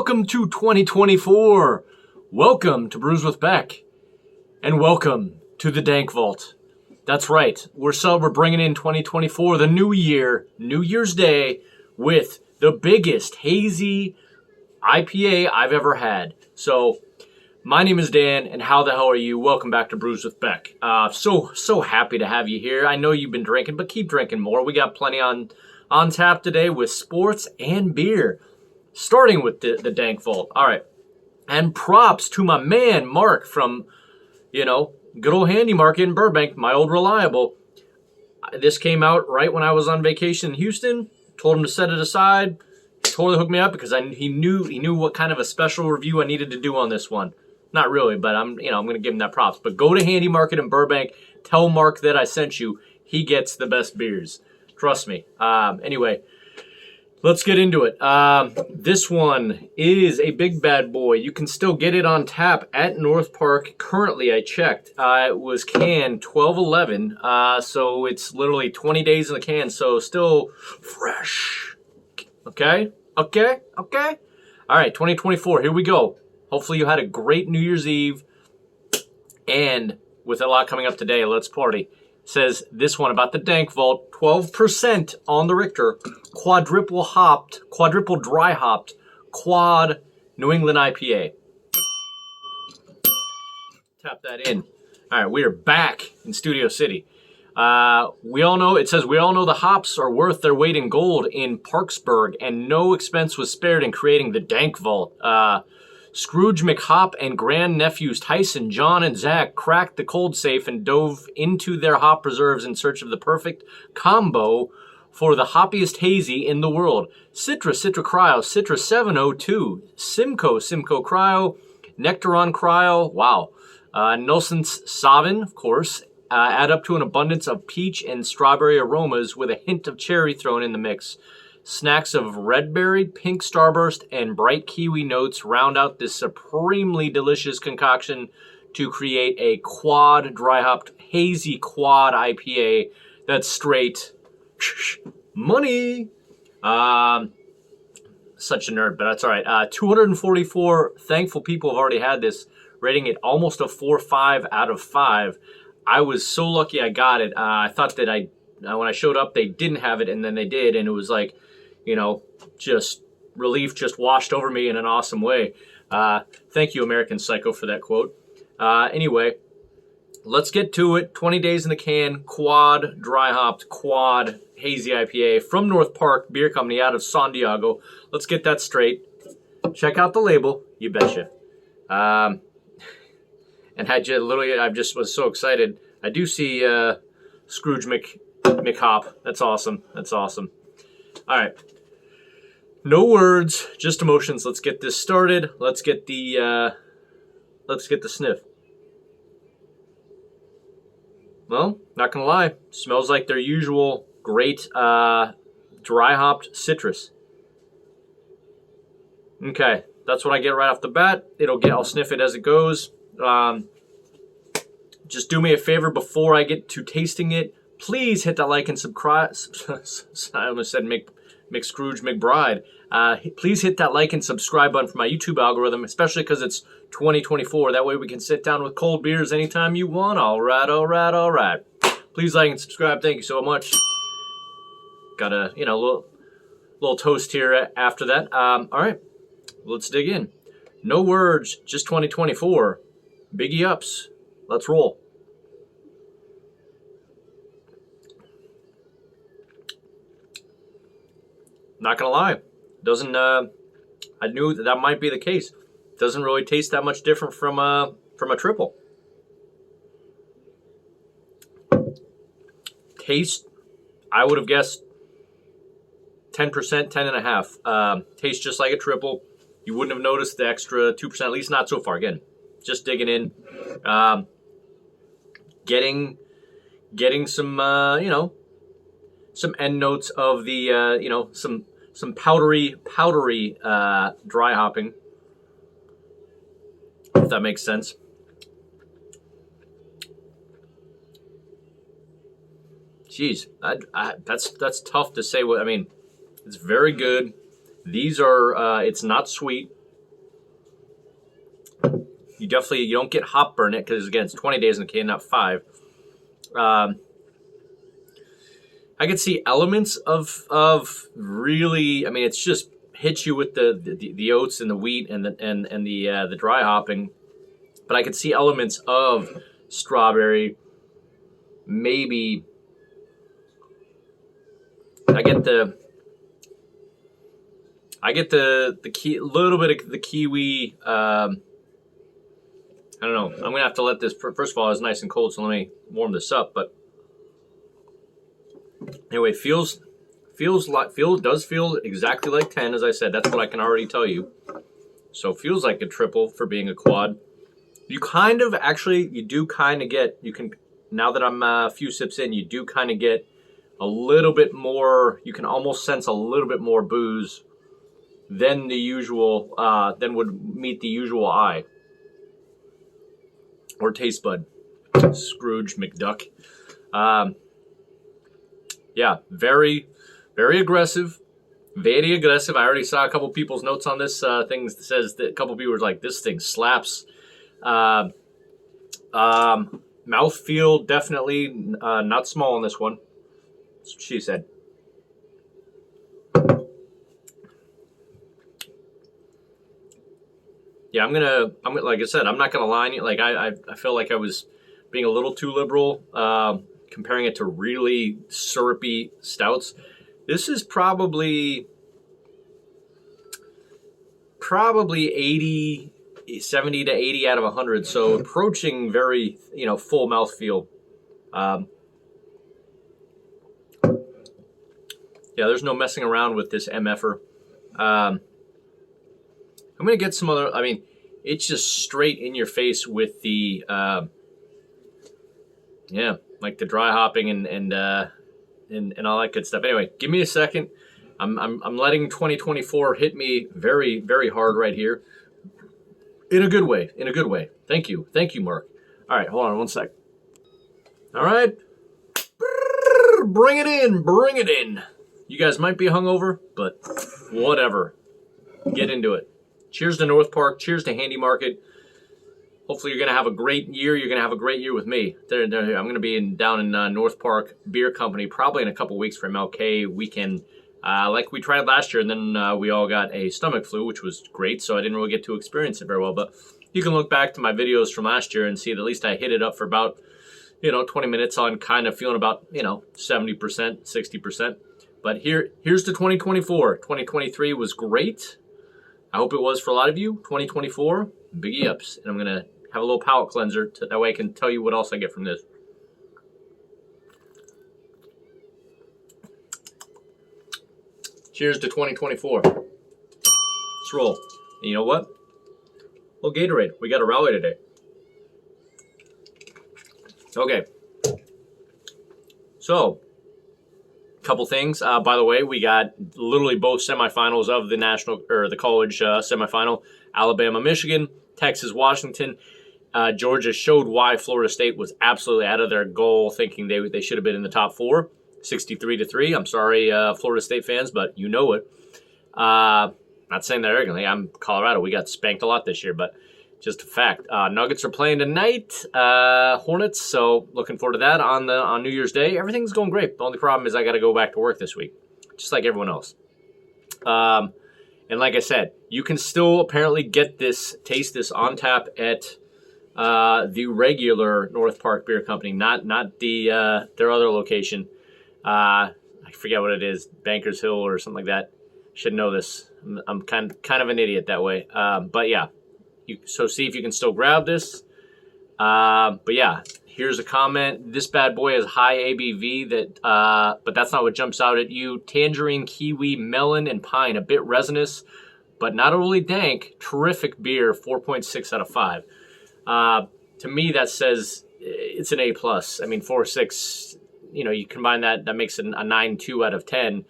welcome to 2024. Welcome to Brews with Beck, and welcome to the Dank Vault. That's right, we're bringing in 2024, the new year, New Year's Day, with the biggest hazy IPA I've ever had. So, my name is Dan, and how the hell are you? Welcome back to Brews with Beck. So happy to have you here. I know you've been drinking, but keep drinking more. We got plenty on tap today with sports and beer. Starting with the Dank Vault. All right. And props to my man, Mark, from, good old Handy Market in Burbank, my old reliable. This came out right when I was on vacation in Houston. Told him to set it aside. He totally hooked me up because he knew what kind of a special review I needed to do on this one. Not really, but I'm going to give him that props. But go to Handy Market in Burbank. Tell Mark that I sent you. He gets the best beers. Trust me. Anyway, let's get into it. This one is a big bad boy. You can still get it on tap at North Park. Currently, I checked. It was canned 12/11, so it's literally 20 days in the can, so still fresh. Okay? All right, 2024, here we go. Hopefully you had a great New Year's Eve, and with a lot coming up today, let's party. Says this one about the Dank Vault, 12% on the Richter, quadruple dry hopped, quad New England IPA. Tap that in. All right, we are back in Studio City. We all know the hops are worth their weight in gold in Parksburg, and no expense was spared in creating the Dank Vault. Scrooge McHop and grandnephews Tyson, John, and Zach cracked the cold safe and dove into their hop reserves in search of the perfect combo for the hoppiest hazy in the world. Citra Cryo, Citra 702, Simcoe Cryo, Nectaron Cryo, wow. Nelson's Savin, of course, add up to an abundance of peach and strawberry aromas with a hint of cherry thrown in the mix. Snacks of red berry, pink starburst, and bright kiwi notes round out this supremely delicious concoction to create a quad dry hopped hazy quad IPA that's straight money. Such a nerd, but that's all right. 244 thankful people have already had this, rating it almost a 4.5 out of 5. I was so lucky I got it. I thought that when I showed up, they didn't have it, and then they did, and it was like, just relief just washed over me in an awesome way. Thank you, American Psycho, for that quote. Anyway, let's get to it. 20 days in the can, quad, dry hopped, quad, hazy IPA from North Park Beer Company out of San Diego. Let's get that straight. Check out the label, you betcha. And I just was so excited. I do see Scrooge McHop. That's awesome. All right. No words, just emotions. Let's get this started. Let's get the sniff. Well, not gonna lie, smells like their usual great dry hopped citrus. Okay, that's what I get right off the bat. I'll sniff it as it goes. Just do me a favor before I get to tasting it. Please hit that like and subscribe. I almost said McScrooge McBride. Please hit that like and subscribe button for my YouTube algorithm, especially because it's 2024. That way we can sit down with cold beers anytime you want. All right. Please like and subscribe. Thank you so much. Got a little toast here after that. All right, let's dig in. No words, just 2024. Biggie ups. Let's roll. Not gonna lie, I knew that might be the case. Doesn't really taste that much different from a triple. Taste, I would have guessed 10%, 10.5. Tastes just like a triple. You wouldn't have noticed the extra 2%, at least not so far. Again, just digging in, getting some some end notes of the some powdery dry hopping, if that makes sense. Jeez, that's tough to say. It's very good. These are, it's not sweet. You don't get hop burn it because, again, it's 20 days in the can, not 5. I could see elements of really, I mean, it's just hits you with the oats and the wheat and the dry hopping, but I could see elements of strawberry. Maybe I get the little bit of the kiwi. I don't know. I'm gonna have to let this. First of all, it's nice and cold, so let me warm this up. But anyway, does feel exactly like 10, as I said. That's what I can already tell you. So it feels like a triple for being a quad. You do kind of get, now that I'm a few sips in, you do kind of get a little bit more, you can almost sense a little bit more booze than the usual, than would meet the usual eye or taste bud. Scrooge McDuck. Yeah, very, very aggressive. Very aggressive. I already saw a couple people's notes on this thing that says that a couple people were like, this thing slaps. Mouthfeel, definitely not small on this one. That's what she said. Yeah, I'm like I said, I'm not gonna lie. Like I feel like I was being a little too liberal, comparing it to really syrupy stouts. This is probably 70 to 80 out of 100. So approaching very, full mouthfeel. Yeah, there's no messing around with this MFer. I'm going to get some other, it's just straight in your face with the, like the dry hopping and all that good stuff. Anyway, give me a second. I'm letting 2024 hit me very, very hard right here. In a good way. Thank you, Mark. All right, hold on one sec. All right. Bring it in. You guys might be hungover, but whatever. Get into it. Cheers to North Park. Cheers to Handy Market. Hopefully you're going to have a great year. You're going to have a great year with me. I'm going to be down in North Park Beer Company probably in a couple weeks for MLK weekend. Like we tried last year, and then we all got a stomach flu, which was great, so I didn't really get to experience it very well. But you can look back to my videos from last year and see that at least I hit it up for about, 20 minutes on kind of feeling about, 70%, 60%. But here's to 2024. 2023 was great. I hope it was for a lot of you. 2024, biggie ups. And I'm going to have a little palate cleanser. That way I can tell you what else I get from this. Cheers to 2024. Let's roll. And you know what? Well, Gatorade. We got a rally today. Okay. So, couple things. By the way, we got literally both semifinals of the the college semifinal. Alabama, Michigan, Texas, Washington. Georgia showed why Florida State was absolutely out of their goal, thinking they should have been in the top 4. 63-3. I'm sorry, Florida State fans, but you know it. Not saying that arrogantly. I'm Colorado. We got spanked a lot this year, but just a fact. Nuggets are playing tonight. Hornets. So looking forward to that on New Year's Day. Everything's going great. The only problem is I got to go back to work this week, just like everyone else. And like I said, you can still apparently taste this on tap at the regular North Park Beer Company, not their other location. I forget what it is, Bankers Hill or something like that. Should know this. I'm kind of an idiot that way. But yeah, so see if you can still grab this. But yeah, here's a comment. This bad boy has high ABV but that's not what jumps out at you. Tangerine, kiwi, melon, and pine. A bit resinous, but not overly dank. Terrific beer. 4.6 out of 5. To me, that says it's an A+. 4.6. You combine that makes it a 9.2 out of 10.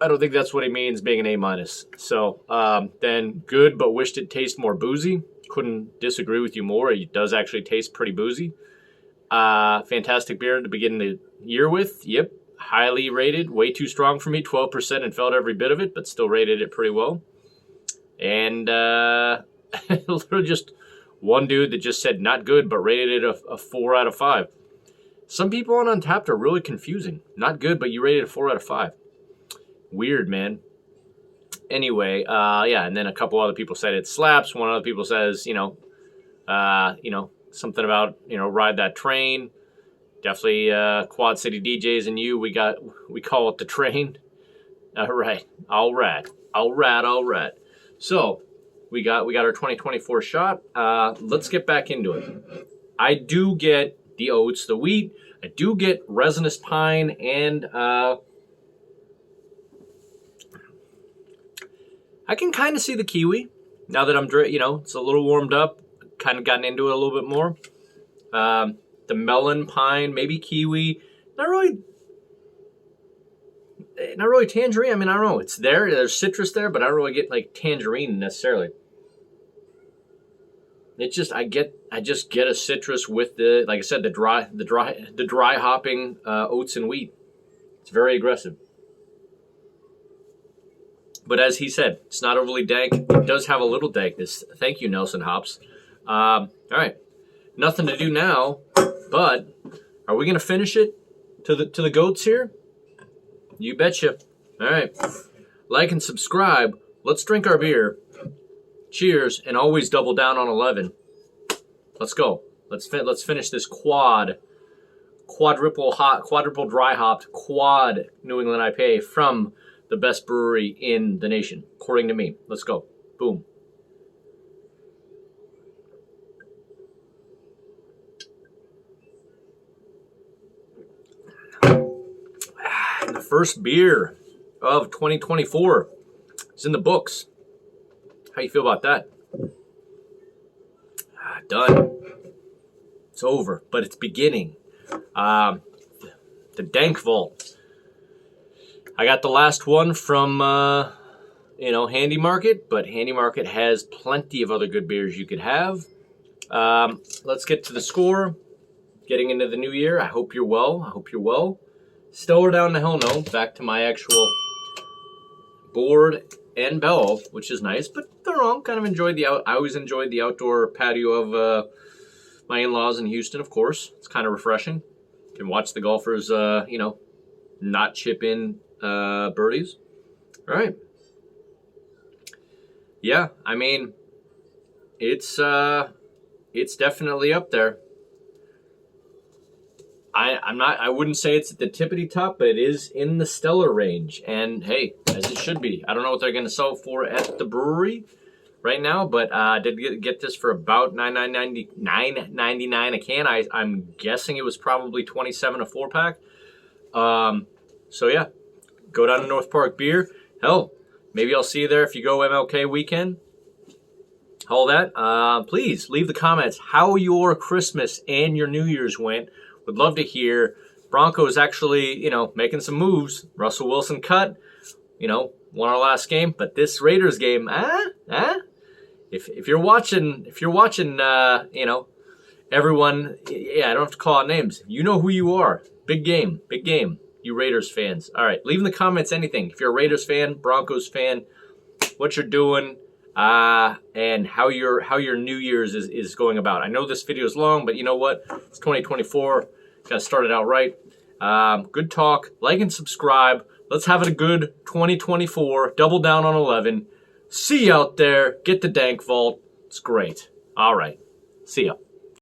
I don't think that's what he means being an A-. So then good, but wished it tasted more boozy. Couldn't disagree with you more. It does actually taste pretty boozy. Fantastic beer to begin the year with. Yep, highly rated. Way too strong for me, 12%, and felt every bit of it, but still rated it pretty well. And Literally just one dude that just said not good, but rated it a 4 out of 5. Some people on Untappd are really confusing. Not good, but you rated a 4 out of 5. Weird, man. Anyway, yeah, and then a couple other people said it slaps. One other people says, something about, ride that train. Definitely Quad City DJs and you, we call it the train. All right. So we got our 2024 shot. Let's get back into it. I do get the oats, the wheat. I do get resinous pine, and I can kind of see the kiwi now that I'm, it's a little warmed up. Kind of gotten into it a little bit more. The melon, pine, maybe kiwi. Not really tangerine. I mean, I don't know. It's there. There's citrus there, but I don't really get like tangerine necessarily. It's just I just get a citrus with the, like I said, the dry hopping oats and wheat. It's very aggressive. But as he said, it's not overly dank. It does have a little dankness. Thank you, Nelson Hops. All right, nothing to do now, but are we gonna finish it to the goats here? You betcha. All right, like and subscribe. Let's drink our beer. Cheers, and always double down on 11. Let's go. Let's finish this quadruple dry hopped quad New England IPA from the best brewery in the nation, according to me. Let's go. Boom. The first beer of 2024 is in the books. How you feel about that? Done. It's over, but it's beginning. The Dank Vault. I got the last one from, Handy Market, but Handy Market has plenty of other good beers you could have. Let's get to the score. Getting into the new year. I hope you're well. Stellar down to hell no. Back to my actual board and bell, which is nice, but they're wrong. Kind of enjoyed I always enjoyed the outdoor patio of my in-laws in Houston, of course. It's kind of refreshing. Can watch the golfers, not chip in birdies. All right. Yeah, I mean, it's definitely up there. I wouldn't say it's at the tippity top, but it is in the stellar range. And hey, as it should be. I don't know what they're going to sell for at the brewery right now, but I did get this for about $9.99 a can. I'm guessing it was probably $27 a 4-pack. So yeah, go down to North Park Beer. Hell, maybe I'll see you there if you go MLK weekend. All that. Please leave the comments how your Christmas and your New Year's went. Would love to hear. Broncos actually, making some moves. Russell Wilson cut, won our last game, but this Raiders game, if you're watching, everyone, yeah, I don't have to call out names. You know who you are. Big game, you Raiders fans. All right, leave in the comments anything. If you're a Raiders fan, Broncos fan, what you're doing, and how your New Year's is going about. I know this video is long, but you know what? It's 2024. Got to start it out right. Good talk. Like and subscribe. Let's have it a good 2024. Double down on 11. See you out there. Get the Dank Vault. It's great. All right. See ya.